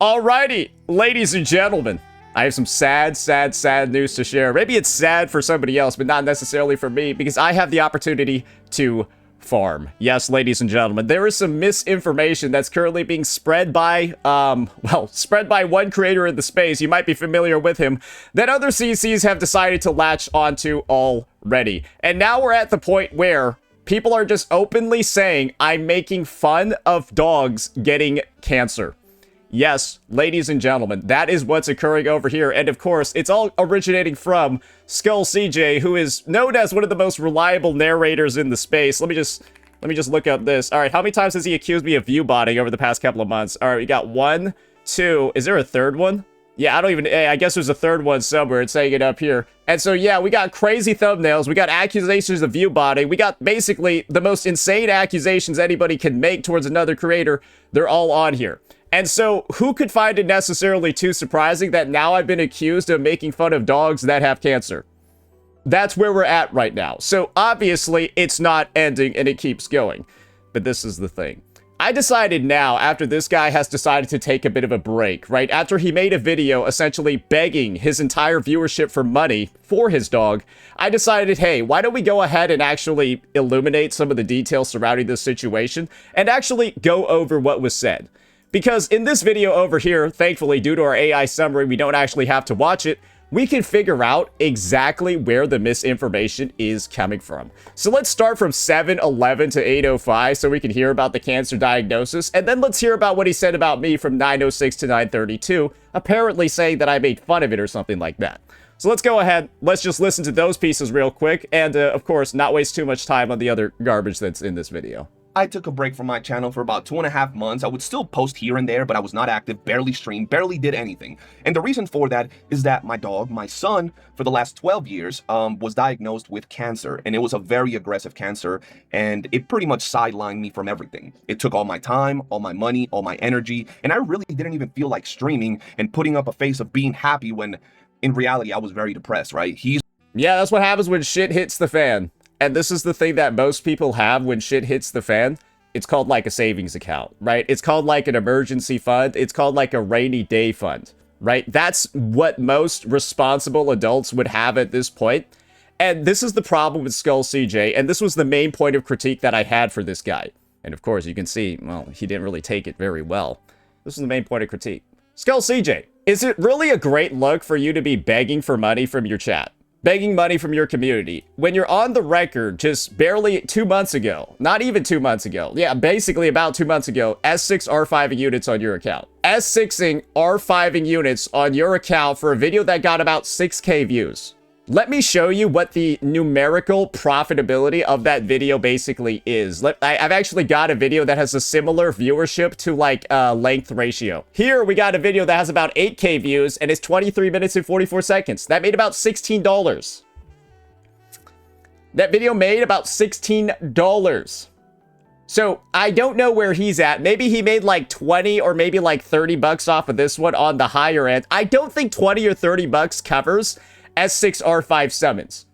Alrighty, ladies and gentlemen, I have some sad news to share. Maybe it's sad for somebody else, but not necessarily for me, because I have the opportunity to farm. Yes, ladies and gentlemen, there is some misinformation that's currently being spread by, spread by one creator in the space. You might be familiar with him, that other CCs have decided to latch onto already. And now we're at the point where people are just openly saying, I'm making fun of dogs getting cancer. Yes, ladies and gentlemen, that is what's occurring over here. And of course, it's all originating from SkullCJay, who is known as one of the most reliable narrators in the space. Let me just look up this. All right, how many times has he accused me of view botting over the past couple of months? All right, we got 1, 2. Is there a third one? Yeah, I guess there's a third one somewhere. It's saying it up here. And so, yeah, we got crazy thumbnails. We got accusations of view botting. We got basically the most insane accusations anybody can make towards another creator. They're all on here. And so, who could find it necessarily too surprising that now I've been accused of making fun of dogs that have cancer? That's where we're at right now. So, obviously, it's not ending and it keeps going. But this is the thing. I decided now, after this guy has decided to take a bit of a break, right? After he made a video essentially begging his entire viewership for money for his dog, I decided, hey, why don't we go ahead and actually illuminate some of the details surrounding this situation and actually go over what was said. Because in this video over here, thankfully, due to our AI summary, we don't actually have to watch it. We can figure out exactly where the misinformation is coming from. So let's start from 7:11 to 8:05 so we can hear about the cancer diagnosis. And then let's hear about what he said about me from 9:06 to 9:32, apparently saying that I made fun of it or something like that. So let's go ahead. Let's just listen to those pieces real quick. And of course, not waste too much time on the other garbage that's in this video. I took a break from my channel for about 2.5 months. I would still post here and there, but I was not active, barely streamed, barely did anything. And the reason for that is that my dog, my son, for the last 12 years, was diagnosed with cancer. And it was a very aggressive cancer. And it pretty much sidelined me from everything. It took all my time, all my money, all my energy. And I really didn't even feel like streaming and putting up a face of being happy when, in reality, I was very depressed, right? Yeah, that's what happens when shit hits the fan. And this is the thing that most people have when shit hits the fan. It's called like a savings account, right? It's called like an emergency fund. It's called like a rainy day fund, right? That's what most responsible adults would have at this point. And this is the problem with SkullCJay. And this was the main point of critique that I had for this guy. And of course, you can see, well, he didn't really take it very well. This is the main point of critique. SkullCJay, is it really a great look for you to be begging for money from your chat? Begging money from your community when you're on the record just barely 2 months ago, not even 2 months ago. Yeah, basically about 2 months ago, S6R5 units on your account. S6ing R5ing units on your account for a video that got about 6K views. Let me show you what the numerical profitability of that video basically is. I've actually got a video that has a similar viewership to like length ratio. Here we got a video that has about 8K views and it's 23 minutes and 44 seconds. That made about $16. That video made about $16. So I don't know where he's at. Maybe he made like 20 or maybe like 30 bucks off of this one on the higher end. I don't think 20 or 30 bucks covers S6R5 summons.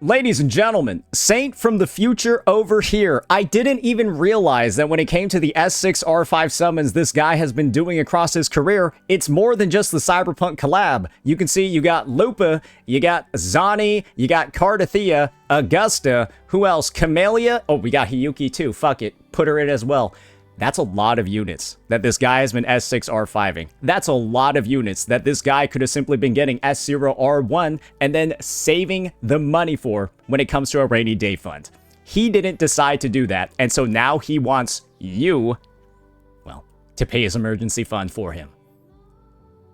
Ladies and gentlemen, Saint from the future over here. I didn't even realize that when it came to the S6R5 summons this guy has been doing across his career, it's more than just the Cyberpunk collab. You can see you got Lupa, you got Zani, you got Cardathea, Augusta, who else? Camellia? Oh, we got Hiyuki too. Fuck it. Put her in as well. That's a lot of units that this guy has been S6R5ing. That's a lot of units that this guy could have simply been getting S0R1 and then saving the money for when it comes to a rainy day fund. He didn't decide to do that, and so now he wants you, well, to pay his emergency fund for him.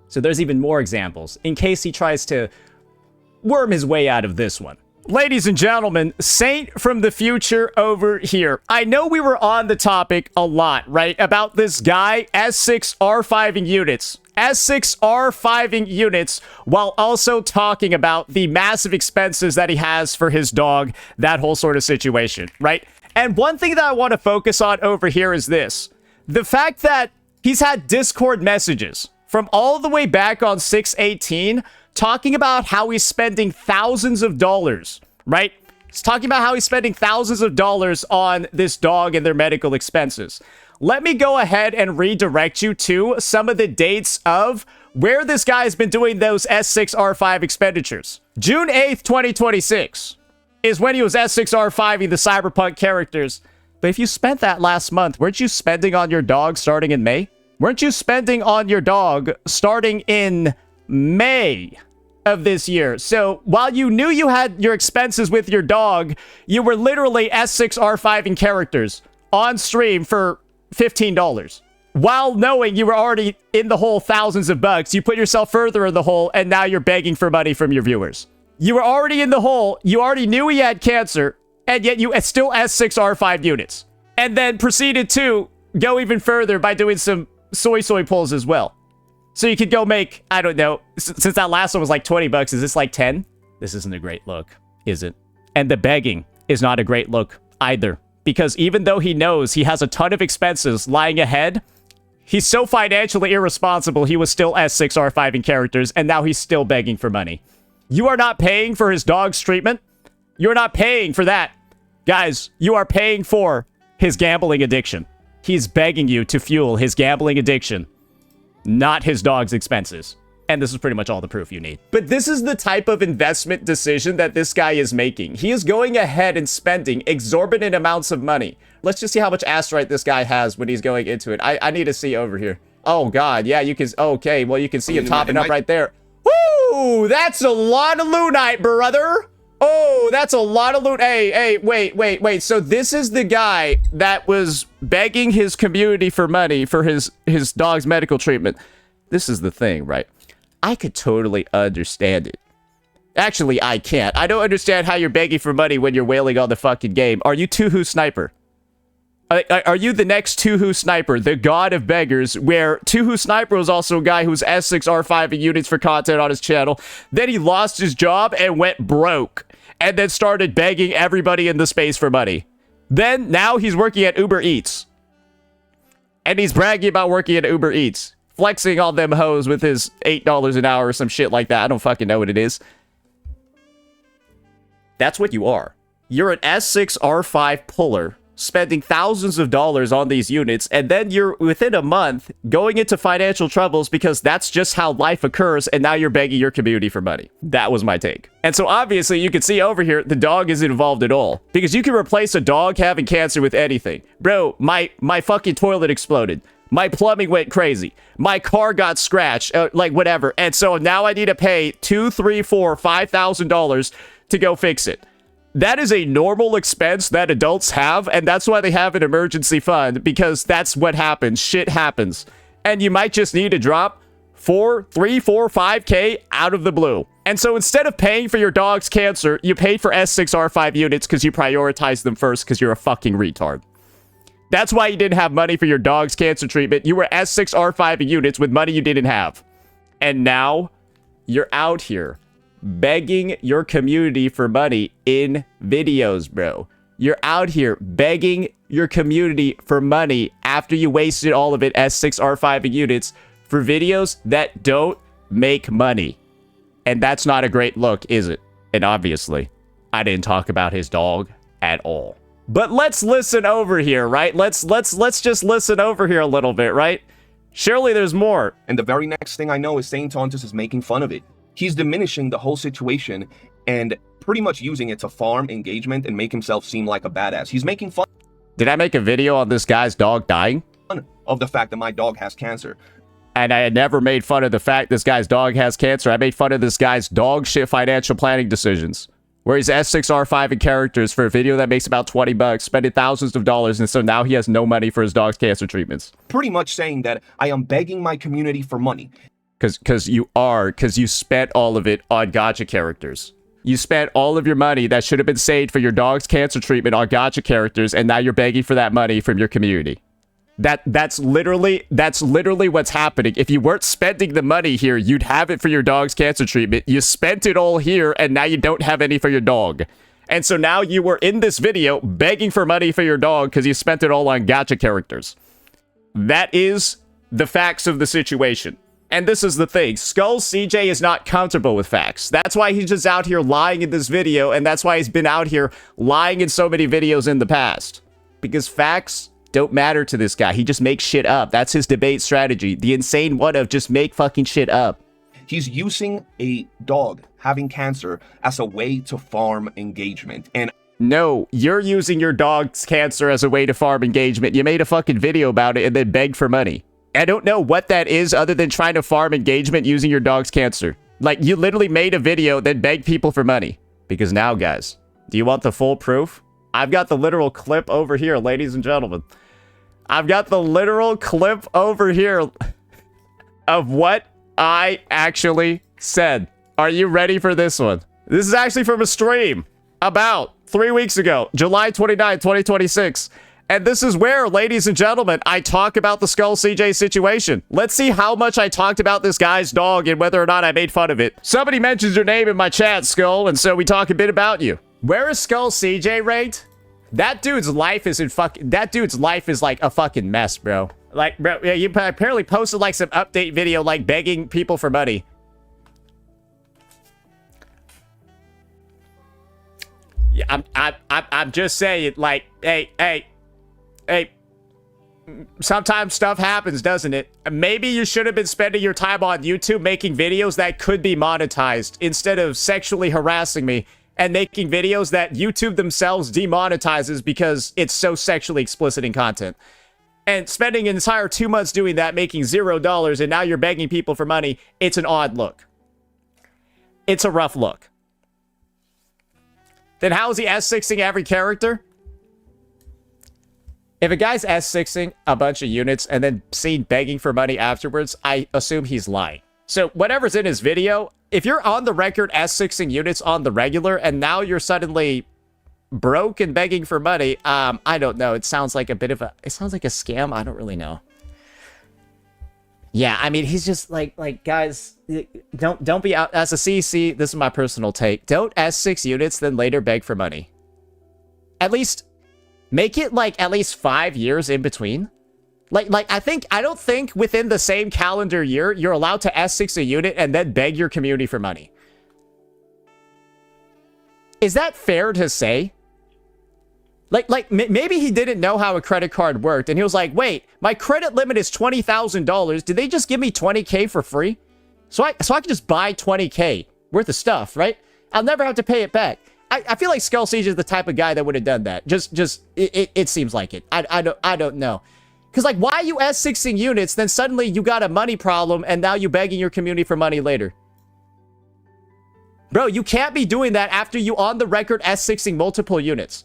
So there's even more examples in case he tries to worm his way out of this one. Ladies and gentlemen, Saint from the future over here. I know we were on the topic a lot, right? About this guy, S6R5ing units. S6R5ing units, while also talking about the massive expenses that he has for his dog, that whole sort of situation, right? And one thing that I want to focus on over here is this. The fact that he's had Discord messages from all the way back on 6/18 talking about how he's spending thousands of dollars, right? He's talking about how he's spending thousands of dollars on this dog and their medical expenses. let me go ahead and redirect you to some of the dates of where this guy's been doing those S6R5 expenditures. June 8th, 2026 is when he was S6R5ing the cyberpunk characters. But if you spent that last month, weren't you spending on your dog starting in May? Weren't you spending on your dog starting in May of this year? So while you knew you had your expenses with your dog, you were literally S6R5ing characters on stream for $15. While knowing you were already in the hole thousands of bucks, you put yourself further in the hole, and now you're begging for money from your viewers. You were already in the hole, you already knew he had cancer, and yet you still S6R5 units. And then proceeded to go even further by doing some soy pulls as well. So you could go make, I don't know, since that last one was like 20 bucks, is this like 10? This isn't a great look, is it? And the begging is not a great look either. Because even though he knows he has a ton of expenses lying ahead, he's so financially irresponsible, he was still S6R5ing characters, and now he's still begging for money. You are not paying for his dog's treatment. You're not paying for that. Guys, you are paying for his gambling addiction. He's begging you to fuel his gambling addiction, not his dog's expenses. And this is pretty much all the proof you need. But this is the type of investment decision that this guy is making. He is going ahead and spending exorbitant amounts of money. Let's just see how much asterite this guy has when he's going into it. I need to see over here. Oh, God. Yeah, you can... Okay, well, you can see him topping up right there. Woo! That's a lot of lunite, brother. Oh, that's a lot of loot. Hey, wait. So this is the guy that was begging his community for money for his dog's medical treatment. This is the thing, right? I could totally understand it. Actually, I can't. I don't understand how you're begging for money when you're wailing on the fucking game. Are you Tuhu Sniper? Are you the next Tuhu Sniper, the god of beggars, where Tuhu Sniper was also a guy who's S6R5 units for content on his channel. Then he lost his job and went broke. And then started begging everybody in the space for money. Then, now he's working at Uber Eats. And he's bragging about working at Uber Eats. Flexing on them hoes with his $8 an hour or some shit like that. I don't fucking know what it is. That's what you are. You're an S6R5 puller, spending thousands of dollars on these units, and then you're, within a month, going into financial troubles because that's just how life occurs, and now you're begging your community for money. That was my take. And so obviously, you can see over here, the dog isn't involved at all. Because you can replace a dog having cancer with anything. Bro, my fucking toilet exploded. My plumbing went crazy. My car got scratched, like whatever. And so now I need to pay $2,000, $3,000, $4,000, $5,000 to go fix it. That is a normal expense that adults have, and that's why they have an emergency fund, because that's what happens. Shit happens. And you might just need to drop 3, 4, 5K out of the blue. And so instead of paying for your dog's cancer, you paid for S6R5 units because you prioritized them first because you're a fucking retard. That's why you didn't have money for your dog's cancer treatment. You were S6R5 units with money you didn't have. And now you're out here begging your community for money in videos, bro. You're out here begging your community for money after you wasted all of it S6R5 units for videos that don't make money. And that's not a great look, is it? And obviously, I didn't talk about his dog at all. But let's listen over here, right? Let's just listen over here a little bit, right? Surely there's more. And the very next thing I know is Saint Tontus is making fun of it. He's diminishing the whole situation and pretty much using it to farm engagement and make himself seem like a badass. He's making fun. Did I make a video on this guy's dog dying? Of the fact that my dog has cancer. And I had never made fun of the fact this guy's dog has cancer. I made fun of this guy's dog shit financial planning decisions. Where he's S6R5 in characters for a video that makes about 20 bucks, spending thousands of dollars, and so now he has no money for his dog's cancer treatments. Pretty much saying that I am begging my community for money. Because you spent all of it on gacha characters. You spent all of your money that should have been saved for your dog's cancer treatment on gacha characters, and now you're begging for that money from your community. That's literally what's happening. If you weren't spending the money here, you'd have it for your dog's cancer treatment. You spent it all here, and now you don't have any for your dog. And so now you were in this video begging for money for your dog because you spent it all on gacha characters. That is the facts of the situation. And this is the thing, SkullCJay is not comfortable with facts. That's why he's just out here lying in this video, and that's why he's been out here lying in so many videos in the past. Because facts don't matter to this guy. He just makes shit up. That's his debate strategy. The insane one of just make fucking shit up. He's using a dog having cancer as a way to farm engagement. And no, you're using your dog's cancer as a way to farm engagement. You made a fucking video about it and then begged for money. I don't know what that is other than trying to farm engagement using your dog's cancer. Like, you literally made a video, then begged people for money. Because now, guys, do you want the full proof? I've got the literal clip over here, ladies and gentlemen. I've got the literal clip over here of what I actually said. Are you ready for this one? This is actually from a stream about 3 weeks ago, July 29, 2026. And this is where, ladies and gentlemen, I talk about the SkullCJay situation. Let's see how much I talked about this guy's dog and whether or not I made fun of it. Somebody mentions your name in my chat, Skull, and so we talk a bit about you. Where is SkullCJay ranked? That dude's life is like a fucking mess, bro. Like, bro, yeah, you apparently posted like some update video like begging people for money. Yeah, I'm just saying, like, hey, sometimes stuff happens, doesn't it? Maybe you should have been spending your time on YouTube making videos that could be monetized instead of sexually harassing me and making videos that YouTube themselves demonetizes because it's so sexually explicit in content. And spending an entire 2 months doing that, making $0, and now you're begging people for money, it's an odd look. It's a rough look. Then how is he S6ing every character? If a guy's S6ing a bunch of units and then seen begging for money afterwards, I assume he's lying. So whatever's in his video, if you're on the record S6ing units on the regular and now you're suddenly broke and begging for money, I don't know. It sounds like a scam. I don't really know. Yeah, I mean, he's just like guys, don't be out as a CC. This is my personal take. Don't S6 units, then later beg for money. At least make it like at least 5 years in between. I don't think within the same calendar year, you're allowed to S6 a unit and then beg your community for money. Is that fair to say? Maybe he didn't know how a credit card worked, and he was like, wait, my credit limit is $20,000. Did they just give me 20K for free? So I can just buy 20K worth of stuff, right? I'll never have to pay it back. I feel like SkullCJay is the type of guy that would have done that. It seems like it. I don't know. Because, like, why are you S6ing units, then suddenly you got a money problem, and now you begging your community for money later? Bro, you can't be doing that after you on the record S6ing multiple units.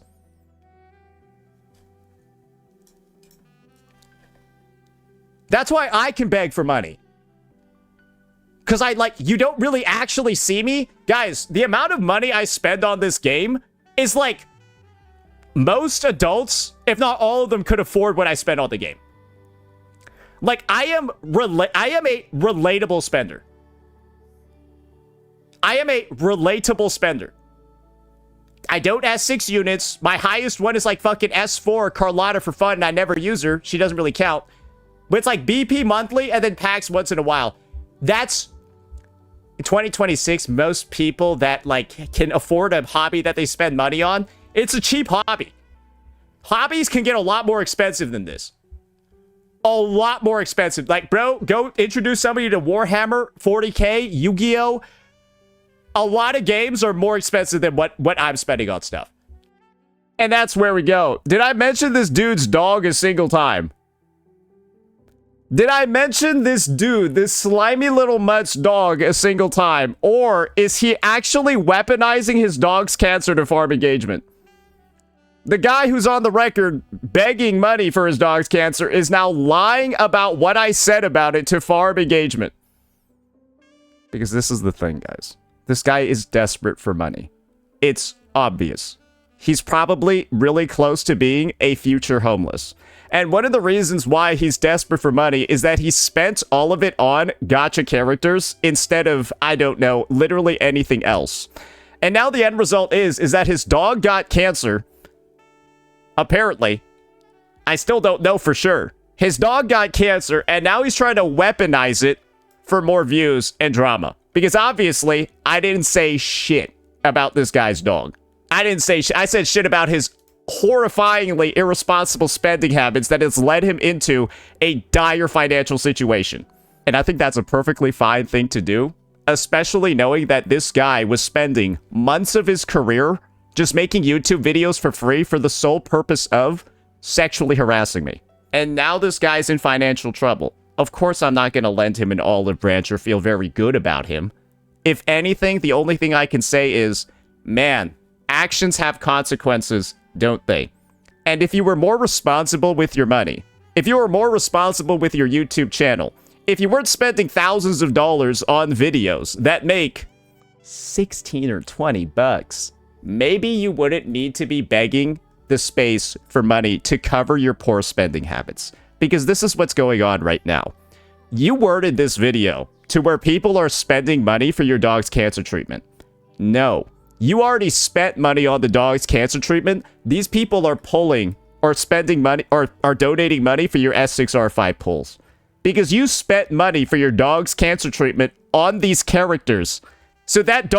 That's why I can beg for money. Because you don't really actually see me. Guys, the amount of money I spend on this game is like most adults, if not all of them, could afford what I spend on the game. Like, I am a relatable spender. I am a relatable spender. I don't S6 units. My highest one is like fucking S4 Carlotta for fun, and I never use her. She doesn't really count. But it's like BP monthly and then packs once in a while. That's in 2026, most people that like can afford a hobby that they spend money on, it's a cheap hobby. Hobbies can get a lot more expensive than this. A lot more expensive. Like, bro, go introduce somebody to Warhammer, 40K, Yu-Gi-Oh! A lot of games are more expensive than what I'm spending on stuff. And that's where we go. Did I mention this dude's dog a single time? Did I mention this dude, this slimy little mutt's dog a single time? Or is he actually weaponizing his dog's cancer to farm engagement? The guy who's on the record begging money for his dog's cancer is now lying about what I said about it to farm engagement. Because this is the thing, guys. This guy is desperate for money. It's obvious. He's probably really close to being a future homeless. And one of the reasons why he's desperate for money is that he spent all of it on gacha characters instead of, I don't know, literally anything else. And now the end result is that his dog got cancer. Apparently. I still don't know for sure. His dog got cancer, and now he's trying to weaponize it for more views and drama. Because obviously, I didn't say shit about this guy's dog. I didn't say shit. I said shit about his horrifyingly irresponsible spending habits that has led him into a dire financial situation. And I think that's a perfectly fine thing to do, especially knowing that this guy was spending months of his career just making YouTube videos for free for the sole purpose of sexually harassing me. And now this guy's in financial trouble. Of course, I'm not going to lend him an olive branch or feel very good about him. If anything, the only thing I can say is, man, actions have consequences, don't they? And if you were more responsible with your money, if you were more responsible with your YouTube channel, if you weren't spending thousands of dollars on videos that make 16 or 20 bucks, maybe you wouldn't need to be begging the space for money to cover your poor spending habits. Because this is what's going on right now. You worded this video to where people are spending money for your dog's cancer treatment. No. You already spent money on the dog's cancer treatment. These people are pulling or spending money or are donating money for your S6R5 pulls. Because you spent money for your dog's cancer treatment on these characters. So that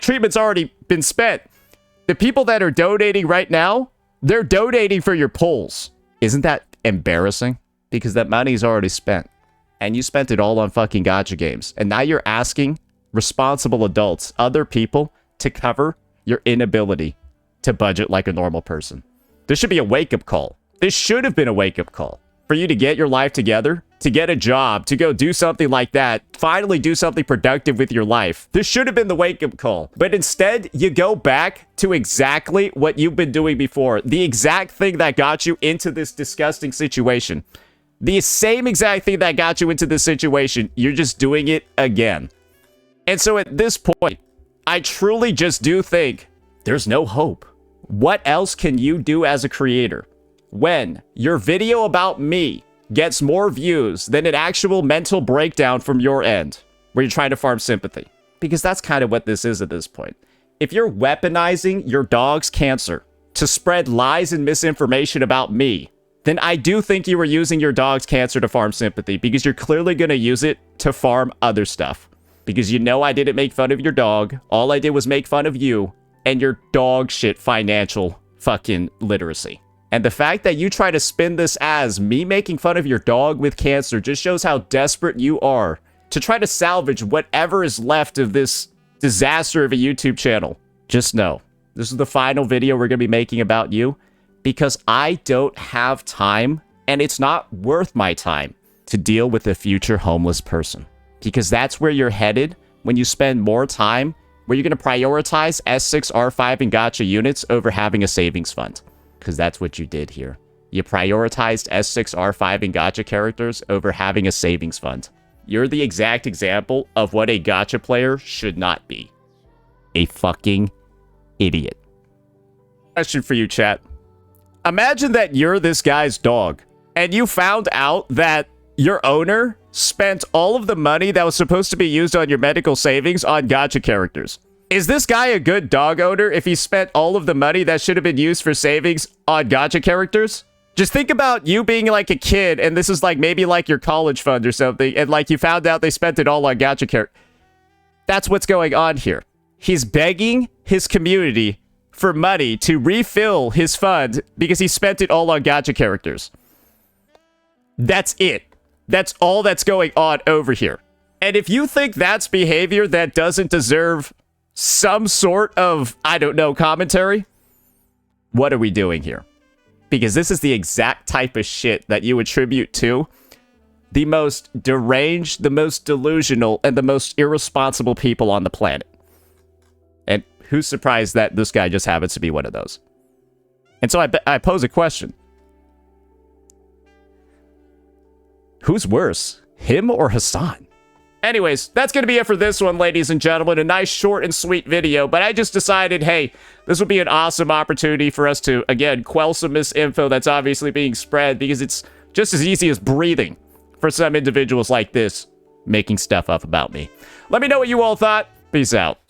treatment's already been spent. The people that are donating right now, they're donating for your pulls. Isn't that embarrassing? Because that money's already spent. And you spent it all on fucking gacha games. And now you're asking responsible adults, other people, to cover your inability to budget like a normal person. This should be a wake-up call. This should have been a wake-up call. For you to get your life together, to get a job, to go do something like that, finally do something productive with your life. This should have been the wake-up call. But instead, you go back to exactly what you've been doing before. The exact thing that got you into this disgusting situation. The same exact thing that got you into this situation. You're just doing it again. And so at this point, I truly just do think there's no hope. What else can you do as a creator when your video about me gets more views than an actual mental breakdown from your end, where you're trying to farm sympathy? Because that's kind of what this is at this point. If you're weaponizing your dog's cancer to spread lies and misinformation about me, then I do think you were using your dog's cancer to farm sympathy, because you're clearly going to use it to farm other stuff. Because you know I didn't make fun of your dog. All I did was make fun of you and your dog shit financial fucking literacy. And the fact that you try to spin this as me making fun of your dog with cancer just shows how desperate you are to try to salvage whatever is left of this disaster of a YouTube channel. Just know, this is the final video we're going to be making about you, because I don't have time, and it's not worth my time, to deal with a future homeless person. Because that's where you're headed when you spend more time where you're going to prioritize S6R5 and gacha units over having a savings fund. Because that's what you did here. You prioritized S6R5 and gacha characters over having a savings fund. You're the exact example of what a gacha player should not be. A fucking idiot. Question for you, chat. Imagine that you're this guy's dog, and you found out that your owner spent all of the money that was supposed to be used on your medical savings on gacha characters. Is this guy a good dog owner if he spent all of the money that should have been used for savings on gacha characters? Just think about you being like a kid, and this is like maybe like your college fund or something, and like you found out they spent it all on gacha characters. That's what's going on here. He's begging his community for money to refill his fund because he spent it all on gacha characters. That's it. That's all that's going on over here. And if you think that's behavior that doesn't deserve some sort of, I don't know, commentary, what are we doing here? Because this is the exact type of shit that you attribute to the most deranged, the most delusional, and the most irresponsible people on the planet. And who's surprised that this guy just happens to be one of those? And so I pose a question. Who's worse, him or Hassan? Anyways, that's going to be it for this one, ladies and gentlemen. A nice, short, and sweet video. But I just decided, hey, this would be an awesome opportunity for us to, again, quell some misinfo that's obviously being spread, because it's just as easy as breathing for some individuals like this making stuff up about me. Let me know what you all thought. Peace out.